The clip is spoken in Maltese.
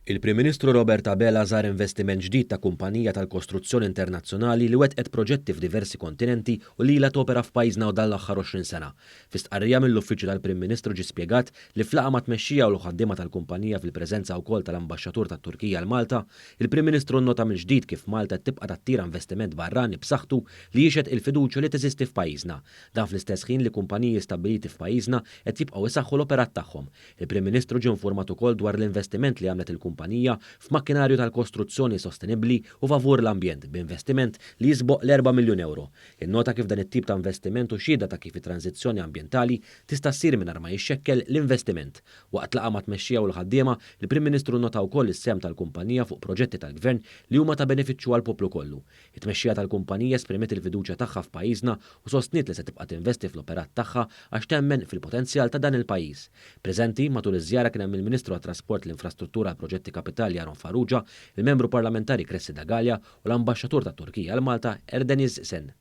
Il-Prim Ministru Robert Abela żar investiment ġdid ta' kumpanija tal-kostruzzjoni internazzjonali li wettqet proġetti f'diversi kontinenti u li ilha topera f'pajjiżna u dal-aħħar 20 sena. Fi-stqarrija mill-Uffiċċju tal-Prim Ministru ġie spjegat li flaqa ma' tmexxija u l-ħaddiema tal-kumpanija fil-preżenza wkoll tal-Ambaxxatur tat-Turkija l Malta, il-Prim Ministru nnota mill-ġdid kif Malta tibqa' tattira investiment barrani b'saħħtu li jixed il-fiduċja li teżisti f'pajjiżna. Dan fl-istess ħin li kumpaniji stabbiliti f'pajjiżna qed jibqgħu isaħħu l-operat tagħhom. Il-Prim Ministru ġie infurmat ukoll dwar l-investiment li għamlet il-kumpanija f'makkinarju tal-kostruzzjoni sostenibbli u favur l-ambjent b'investiment li jisboq l-4 miljun euro. Innota kif dan it-tip ta' investiment u xhieda ta' kif it-tranzizzjoni ambjentali tista' ssir mingħajr ma jixxekkel l-investiment. Waqt laqa ma' tmexxija u l-ħaddiema, il-Prim Ministru nota wkoll is-sehem tal-kumpanija fuq proġetti tal-Gvern li huma ta' benefiċċju għall-poplu kollu. It-tmexxija tal-kumpanija esprimiet il-fiduċja tagħha f'pajjiżna u sostniet li se tibqa' tinvesti fl-operat tagħha għax temmen fil-potenzjal ta' dan il-pajjiż. Preżenti matul iż-żjara kien hemm il-Ministru għat-Trasport l-Infrastruttura Proġetti Kapitali Aron Farrugia, il-Membru Parlamentari Cressi Dagalja u l-Ambaxxatur tat-Turkija l Malta Erdeniz Sen.